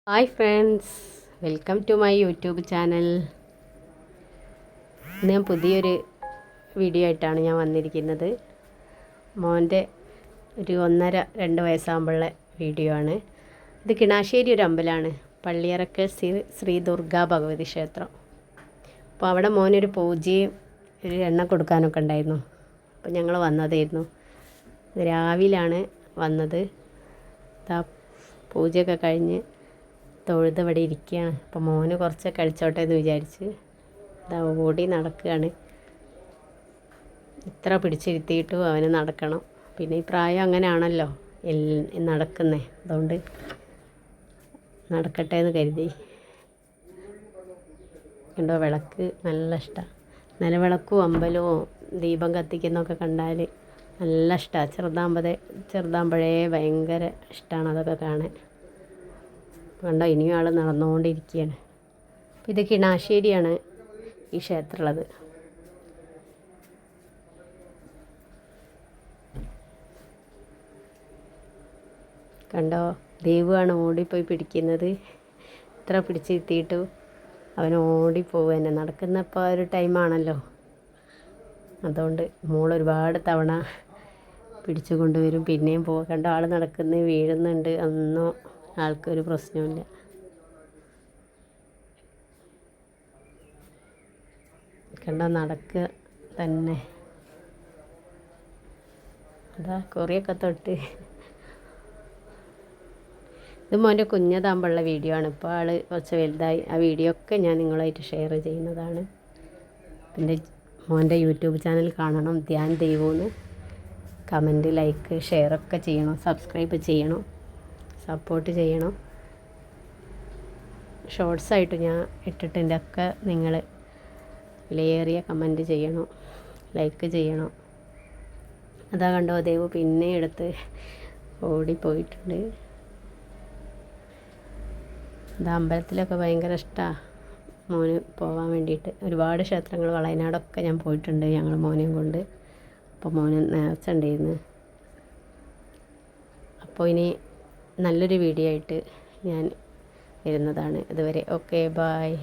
Hi friends, welcome to my YouTube channel. ഇന്ന് ഞാൻ പുതിയൊരു വീഡിയോ ആയിട്ടാണ് ഞാൻ വന്നിരിക്കുന്നത്. മോൻ്റെ ഒരു 1.5-2 വയസ്സാകുമ്പോഴുള്ള വീഡിയോ ആണ്. ഇത് കിണാശ്ശേരി ഒരു അമ്പലമാണ്, പള്ളിയറക്കൽ ശ്രീ ദുർഗാ ഭഗവതി ക്ഷേത്രം. അപ്പോൾ അവിടെ മോനൊരു പൂജയും ഒരു എണ്ണ കൊടുക്കാനൊക്കെ ഉണ്ടായിരുന്നു. അപ്പോൾ ഞങ്ങൾ വന്നതായിരുന്നു. രാവിലാണ് വന്നത്. പൂജയൊക്കെ കഴിഞ്ഞ് തൊഴുത് ഇവിടെ ഇരിക്കുകയാണ്. അപ്പോൾ മോന് കുറച്ച് കളിച്ചോട്ടെ എന്ന് വിചാരിച്ച് ഓടി നടക്കുകയാണ്. ഇത്ര പിടിച്ചിരുത്തിയിട്ടും അവന് നടക്കണം. പിന്നെ ഈ പ്രായം അങ്ങനെയാണല്ലോ നടക്കുന്നേ, അതുകൊണ്ട് നടക്കട്ടെ എന്ന് കരുതി. കണ്ടോ, വിളക്ക് നല്ല ഇഷ്ടമാണ്. നിലവിളക്കും അമ്പലവും ദീപം കത്തിക്കുന്നതൊക്കെ കണ്ടാൽ നല്ല ഇഷ്ടമാണ്. ചെറുതാകുമ്പോഴേ ഭയങ്കര ഇഷ്ടമാണ് അതൊക്കെ കാണാൻ. കണ്ടോ, ഇനിയും ആൾ നടന്നുകൊണ്ടിരിക്കുകയാണ്. അപ്പോൾ ഇത് കിണാശ്ശേരിയാണ് ഈ ക്ഷേത്രമുള്ളത്. കണ്ടോ, ദേവുവാണ് ഓടിപ്പോയി പിടിക്കുന്നത്. ഇത്ര പിടിച്ചിരുത്തിയിട്ടു അവൻ ഓടിപ്പോവുക തന്നെ. നടക്കുന്നപ്പോൾ ഒരു ടൈമാണല്ലോ, അതുകൊണ്ട് മോൾ ഒരുപാട് തവണ പിടിച്ചു കൊണ്ടുവരും, പിന്നെയും പോകും. കണ്ടോ, ആൾ നടക്കുന്നത്, വീഴുന്നുണ്ട്. ഒന്നും ആൾക്കൊരു പ്രശ്നമില്ല. കണ്ടോ, നടക്കുക തന്നെ. അതാ കുറേയൊക്കെ തൊട്ട്. ഇത് മോൻ്റെ കുഞ്ഞതാകുമ്പോഴുള്ള വീഡിയോ ആണ്. ഇപ്പോൾ ആൾ കുറച്ച് വലുതായി. ആ വീഡിയോ ഒക്കെ ഞാൻ നിങ്ങളുമായിട്ട് ഷെയർ ചെയ്യുന്നതാണ്. എൻ്റെ മോൻ്റെ യൂട്യൂബ് ചാനൽ കാണണം, ധ്യാൻ ദൈവമെന്ന്. കമൻറ്റ്, ലൈക്ക്, ഷെയറൊക്കെ ചെയ്യണം, സബ്സ്ക്രൈബ് ചെയ്യണം, സപ്പോർട്ട് ചെയ്യണം. ഷോർട്സായിട്ട് ഞാൻ ഇട്ടിട്ടുണ്ട്, ഒക്കെ നിങ്ങൾ വിലയേറിയ കമൻറ്റ് ചെയ്യണം, ലൈക്ക് ചെയ്യണം. അതാ കണ്ടോ, ദേവ് പിന്നെ എടുത്ത് ഓടിപ്പോയിട്ടുണ്ട്. ഇത് അമ്പലത്തിലൊക്കെ ഭയങ്കര ഇഷ്ടമാണ് മോന് പോകാൻ വേണ്ടിയിട്ട്. ഒരുപാട് ക്ഷേത്രങ്ങൾ വളയനാടൊക്കെ ഞാൻ പോയിട്ടുണ്ട് ഞങ്ങൾ മോനെയും കൊണ്ട്. അപ്പോൾ മോന് നേർച്ച ഉണ്ടായിരുന്നു. അപ്പോൾ ഇനി നല്ലൊരു വീഡിയോ ആയിട്ട് ഞാൻ വരുന്നതാണ്. അതുവരെ ഓക്കെ, ബായ്.